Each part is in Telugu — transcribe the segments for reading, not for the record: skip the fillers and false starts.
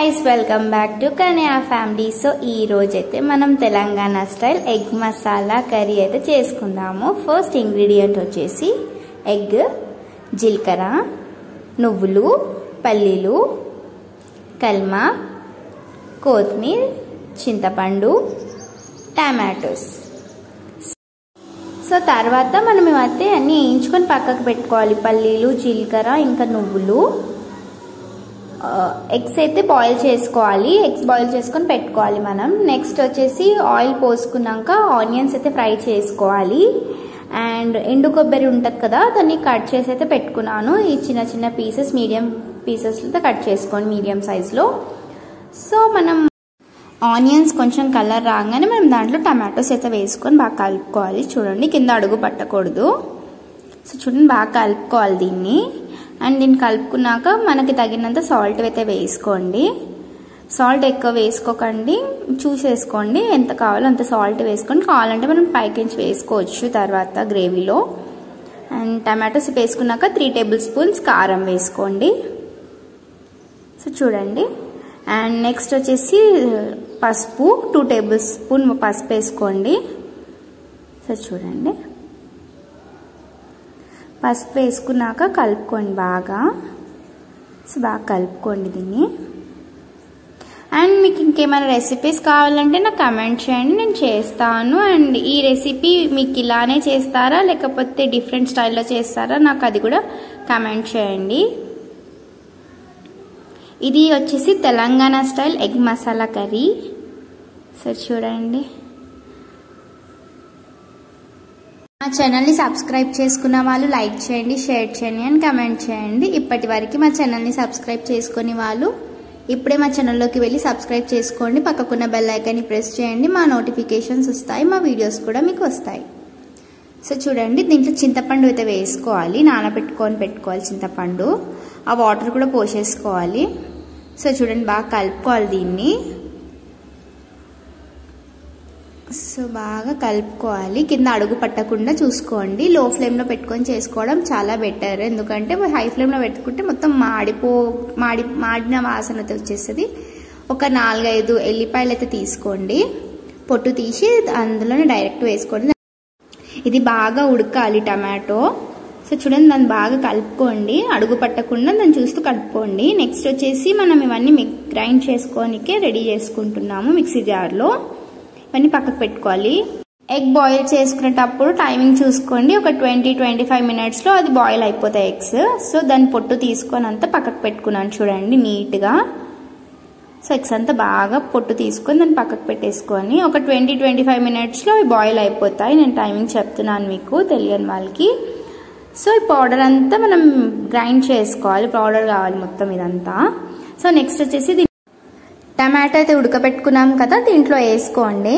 guys, welcome back to Kanaya family. So ee roju aithe manam Telangana style egg masala curry aithe chesukundamu. First ingredient vachesi egg, jilkara, nuvvulu, pallilu, kalma, kothmir, chintapandu, tomatoes. So తర్వాత మనం ఇవైతే అన్ని వేయించుకొని పక్కకు పెట్టుకోవాలి. పల్లీలు, జీలకర్ర, ఇంకా నువ్వులు. ఎగ్స్ అయితే బాయిల్ చేసుకోవాలి. ఎగ్స్ బాయిల్ చేసుకొని పెట్టుకోవాలి మనం. నెక్స్ట్ వచ్చేసి ఆయిల్ పోసుకున్నాక ఆనియన్స్ అయితే ఫ్రై చేసుకోవాలి. అండ్ ఎండు కొబ్బరి ఉంటుంది కదా, దాన్ని కట్ చేసి అయితే పెట్టుకున్నాను. ఈ చిన్న చిన్న పీసెస్, మీడియం పీసెస్తో కట్ చేసుకోండి మీడియం సైజులో. సో మనం ఆనియన్స్ కొంచెం కలర్ రాగానే మనం దాంట్లో టమాటోస్ అయితే వేసుకొని బాగా కలుపుకోవాలి. చూడండి, కింద అడుగు పట్టకూడదు. సో చూడండి, బాగా కలుపుకోవాలి దీన్ని. అండ్ దీన్ని కలుపుకున్నాక మనకి తగినంత సాల్ట్ అయితే వేసుకోండి. సాల్ట్ ఎక్కువ వేసుకోకండి, చూసేసుకోండి ఎంత కావాలో అంత సాల్ట్ వేసుకొని, కావాలంటే మనం పైకించి వేసుకోవచ్చు తర్వాత గ్రేవీలో. అండ్ టమాటోస్ వేసుకున్నాక 3 టేబుల్ స్పూన్స్ కారం వేసుకోండి. సో చూడండి. అండ్ నెక్స్ట్ వచ్చేసి పసుపు 2 టేబుల్ స్పూన్ పసుపు వేసుకోండి. సో చూడండి, పసుపు వేసుకున్నాక కలుపుకోండి బాగా. సో బాగా కలుపుకోండి దీన్ని. అండ్ మీకు ఇంకేమైనా రెసిపీస్ కావాలంటే నాకు కమెంట్ చేయండి, నేను చేస్తాను. అండ్ ఈ రెసిపీ మీకు ఇలానే చేస్తారా లేకపోతే డిఫరెంట్ స్టైల్లో చేస్తారా నాకు అది కూడా కమెంట్ చేయండి. ఇది వచ్చేసి Telangana style egg masala curry. So చూడండి, మా ఛానల్ని సబ్స్క్రైబ్ చేసుకున్న వాళ్ళు లైక్ చేయండి, షేర్ చేయండి అండ్ కమెంట్ చేయండి. ఇప్పటి వరకు మా ఛానల్ని సబ్స్క్రైబ్ చేసుకుని వాళ్ళు ఇప్పుడే మా ఛానల్లోకి వెళ్ళి సబ్స్క్రైబ్ చేసుకోండి. పక్కకున్న బెల్ ఐకాన్ని ప్రెస్ చేయండి, మా నోటిఫికేషన్స్ వస్తాయి, మా వీడియోస్ కూడా మీకు వస్తాయి. సో చూడండి, దీంట్లో చింతపండు అయితే వేసుకోవాలి. నానబెట్టుకొని పెట్టుకోవాలి చింతపండు. ఆ వాటర్ కూడా పోసేసుకోవాలి. సో చూడండి, బాగా కలుపుకోవాలి దీన్ని. సో బాగా కలుపుకోవాలి, కింద అడుగు పట్టకుండా చూసుకోండి. లో ఫ్లేమ్లో పెట్టుకొని చేసుకోవడం చాలా బెటర్, ఎందుకంటే హై ఫ్లేమ్లో పెట్టుకుంటే మొత్తం మాడిన వాసన అయితే వచ్చేస్తుంది. ఒక 4-5 ఎల్లిపాయలు అయితే తీసుకోండి, పొట్టు తీసి అందులోనే డైరెక్ట్ వేసుకోండి. ఇది బాగా ఉడకాలి టమాటో. సో చూడండి, దాన్ని బాగా కలుపుకోండి, అడుగు పట్టకుండా దాన్ని చూస్తూ కలుపుకోండి. నెక్స్ట్ వచ్చేసి మనం ఇవన్నీ గ్రైండ్ చేసుకోనికే రెడీ చేసుకుంటున్నాము మిక్సీ జార్లో. ఇవన్నీ పక్కకు పెట్టుకోవాలి. ఎగ్ బాయిల్ చేసుకునేటప్పుడు టైమింగ్ చూసుకోండి, ఒక 20-25 మినిట్స్లో అది బాయిల్ అయిపోతాయి ఎగ్స్. సో దాన్ని పొట్టు తీసుకొని అంతా పక్కకు పెట్టుకున్నాను చూడండి నీట్గా. సో ఎగ్స్ అంతా బాగా పొట్టు తీసుకొని దాన్ని పక్కకు పెట్టేసుకొని ఒక 20-25 మినిట్స్లో అవి బాయిల్ అయిపోతాయి. నేను టైమింగ్ చెప్తున్నాను మీకు తెలియని వాళ్ళకి. సో ఈ పౌడర్ అంతా మనం గ్రైండ్ చేసుకోవాలి, పౌడర్ కావాలి మొత్తం ఇదంతా. సో నెక్స్ట్ వచ్చేసి టమాటో అయితే ఉడకబెట్టుకున్నాం కదా, దీంట్లో వేసుకోండి.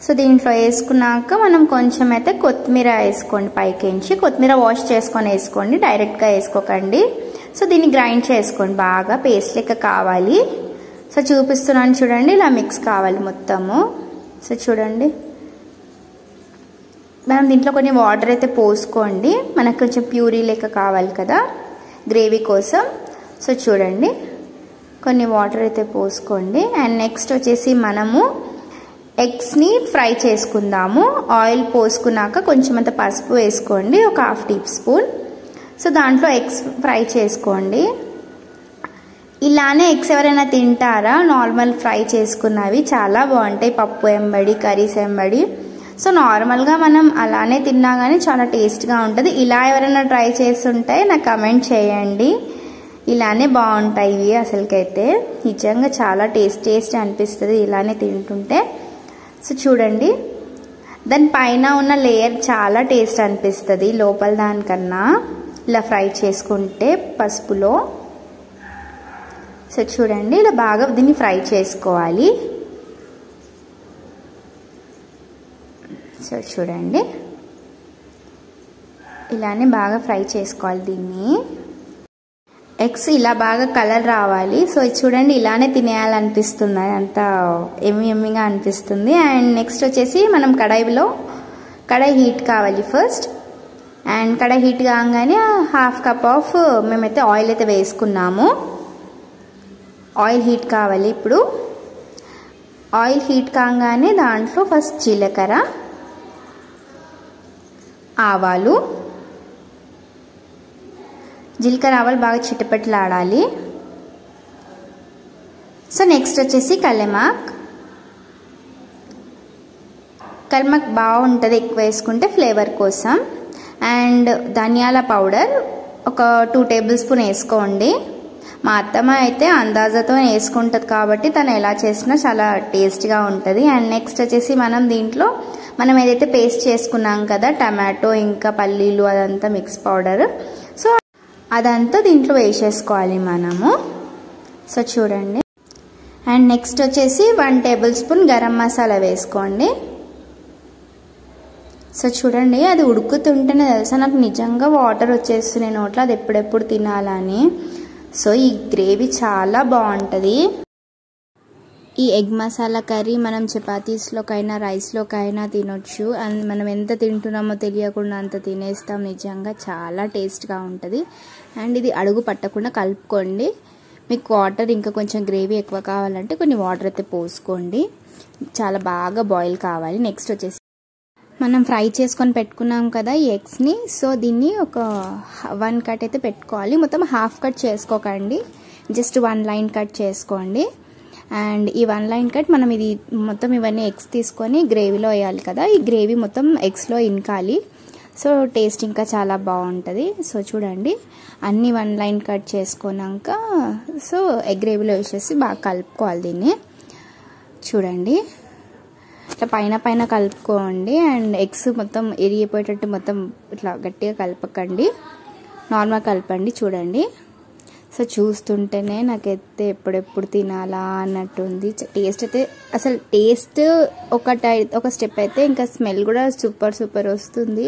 సో దీంట్లో వేసుకున్నాక మనం కొంచెం అయితే కొత్తిమీర వేసుకోండి పైకించి. కొత్తిమీర వాష్ చేసుకొని వేసుకోండి, డైరెక్ట్గా వేసుకోకండి. సో దీన్ని గ్రైండ్ చేసుకోండి బాగా, పేస్ట్ లెక్క కావాలి. సో చూపిస్తున్నాను చూడండి, ఇలా మిక్స్ కావాలి మొత్తము. సో చూడండి, మనం దీంట్లో కొన్ని వాటర్ అయితే పోసుకోండి, మనకు కొంచెం ప్యూరీ లెక్క కావాలి కదా గ్రేవీ కోసం. సో చూడండి, కొన్ని వాటర్ అయితే పోసుకోండి. అండ్ నెక్స్ట్ వచ్చేసి మనము ఎగ్స్ని ఫ్రై చేసుకుందాము. ఆయిల్ పోసుకున్నాక కొంచెం అంత పసుపు వేసుకోండి, ఒక 1/2 టీ స్పూన్. సో దాంట్లో ఎగ్స్ ఫ్రై చేసుకోండి. ఇలానే ఎగ్స్ ఎవరైనా తింటారా? నార్మల్ ఫ్రై చేసుకున్నవి చాలా బాగుంటాయి, పప్పు ఎంబడి, కర్రీస్ ఎంబడి. సో నార్మల్గా మనం అలానే తిన్నా కానీ చాలా టేస్ట్గా ఉంటుంది. ఇలా ఎవరైనా ట్రై చేస్తుంటే నాకు కమెంట్ చేయండి. ఇలానే బాగుంటాయి అసలుకైతే, నిజంగా చాలా టేస్ట్ అనిపిస్తుంది ఇలానే తింటుంటే. సో చూడండి, దాని పైన ఉన్న లేయర్ చాలా టేస్ట్ అనిపిస్తుంది లోపల దానికన్నా ఇలా ఫ్రై చేసుకుంటే పసుపులో. సో చూడండి, ఇలా బాగా దీన్ని ఫ్రై చేసుకోవాలి. సో చూడండి, ఇలానే బాగా ఫ్రై చేసుకోవాలి దీన్ని. ఎగ్స్ ఇలా బాగా కలర్ రావాలి. సో చూడండి, ఇలానే తినేయాలనిపిస్తుంది, అంత ఎమ్మిగా అనిపిస్తుంది. అండ్ నెక్స్ట్ వచ్చేసి మనం కడాయి హీట్ కావాలి ఫస్ట్. అండ్ కడాయి హీట్ కాగానే 1/2 కప్ ఆఫ్ మేమైతే ఆయిల్ అయితే వేసుకున్నాము. ఆయిల్ హీట్ కావాలి. ఇప్పుడు ఆయిల్ హీట్ కాగానే దాంట్లో ఫస్ట్ జీలకర్ర, ఆవాలు, జీలకర్ర ఆవాలు బాగా చిటపట్లాడాలి. సో నెక్స్ట్ వచ్చేసి కల్యమాక్ బాగుంటుంది ఎక్కువ వేసుకుంటే ఫ్లేవర్ కోసం. అండ్ ధనియాల పౌడర్ ఒక 2 టేబుల్ స్పూన్ వేసుకోండి. మా అత్తమ్మ అయితే అందాజతో వేసుకుంటుంది కాబట్టి తను ఎలా చేసినా చాలా టేస్ట్గా ఉంటుంది. అండ్ నెక్స్ట్ వచ్చేసి దీంట్లో మనం ఏదైతే పేస్ట్ చేసుకున్నాం కదా టమాటో ఇంకా పల్లీలు అదంతా మిక్స్ పౌడర్, సో అదంతా దీంట్లో వేసేసుకోవాలి మనము. సో చూడండి. అండ్ నెక్స్ట్ వచ్చేసి 1 టేబుల్ స్పూన్ గరం మసాలా వేసుకోండి. సో చూడండి, అది ఉడుకుతుంటేనే తెలుసా నాకు నిజంగా వాటర్ వచ్చేస్తున్నాయి నోట్లో, అది ఎప్పుడెప్పుడు తినాలని. సో ఈ గ్రేవీ చాలా బాగుంటుంది. ఈ ఎగ్ మసాలా కర్రీ మనం చపాతీస్లోకైనా రైస్లోకైనా తినొచ్చు. అండ్ మనం ఎంత తింటున్నామో తెలియకుండా అంత తినేస్తాం. నిజంగా చాలా టేస్ట్గా ఉంటుంది. అండ్ ఇది అడుగు పట్టకుండా కలుపుకోండి. మీకు వాటర్ ఇంకా కొంచెం గ్రేవీ ఎక్కువ కావాలంటే కొన్ని వాటర్ అయితే పోసుకోండి. చాలా బాగా బాయిల్ కావాలి. నెక్స్ట్ వచ్చేసి మనం ఫ్రై చేసుకొని పెట్టుకున్నాం కదా ఈ ఎగ్స్ని, సో దీన్ని ఒక 1 కట్ అయితే పెట్టుకోవాలి. మొత్తం హాఫ్ కట్ చేసుకోకండి, జస్ట్ 1 లైన్ కట్ చేసుకోండి. అండ్ ఈ 1 లైన్ కట్ మనం ఇది మొత్తం ఇవన్నీ ఎగ్స్ తీసుకొని గ్రేవీలో వేయాలి కదా, ఈ గ్రేవీ మొత్తం ఎగ్స్లో ఇనకాలి. సో టేస్ట్ ఇంకా చాలా బాగుంటుంది. సో చూడండి, అన్ని 1 లైన్ కట్ చేసుకున్నాక సో ఎగ్ గ్రేవీలో వేసేసి బాగా కలుపుకోవాలి దీన్ని. చూడండి, ఇట్లా పైన కలుపుకోండి. అండ్ ఎగ్స్ మొత్తం ఎరిగిపోయేటట్టు మొత్తం ఇట్లా గట్టిగా కలపకండి, నార్మల్ కలపండి. చూడండి, సో చూస్తుంటేనే నాకైతే ఎప్పుడెప్పుడు తినాలా అన్నట్టుంది. టేస్ట్ అయితే అసలు టేస్ట్ ఒక స్టెప్ అయితే ఇంకా స్మెల్ కూడా సూపర్ వస్తుంది.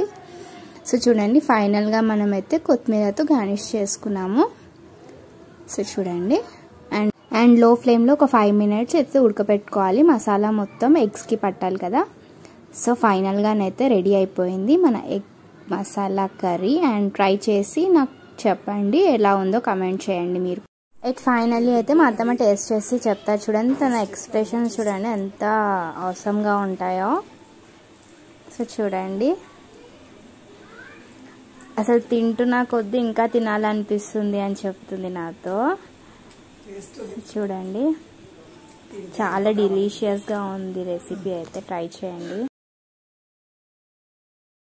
సో చూడండి, ఫైనల్గా మనమైతే కొత్తిమీరతో గార్నిష్ చేసుకున్నాము. సో చూడండి, అండ్ లో ఫ్లేమ్లో ఒక 5 మినిట్స్ అయితే ఉడకపెట్టుకోవాలి. మసాలా మొత్తం ఎగ్స్కి పట్టాలి కదా. సో ఫైనల్గానైతే రెడీ అయిపోయింది మన egg masala curry. And try చేసి నాకు చెప్పండి ఎలా ఉందో కమెంట్ చేయండి మీరు. ఫైనల్లీ అయితే మా అత్తమ్మ టేస్ట్ చేసి చెప్తారు. చూడండి, తన ఎక్స్ప్రెషన్స్ చూడండి ఎంత అవసరంగా ఉంటాయో. సో చూడండి, అసలు తింటున్నా కొద్దీ ఇంకా తినాలనిపిస్తుంది అని చెప్తుంది నాతో. చూడండి, చాలా డెలీషియస్గా ఉంది రెసిపీ అయితే, ట్రై చేయండి.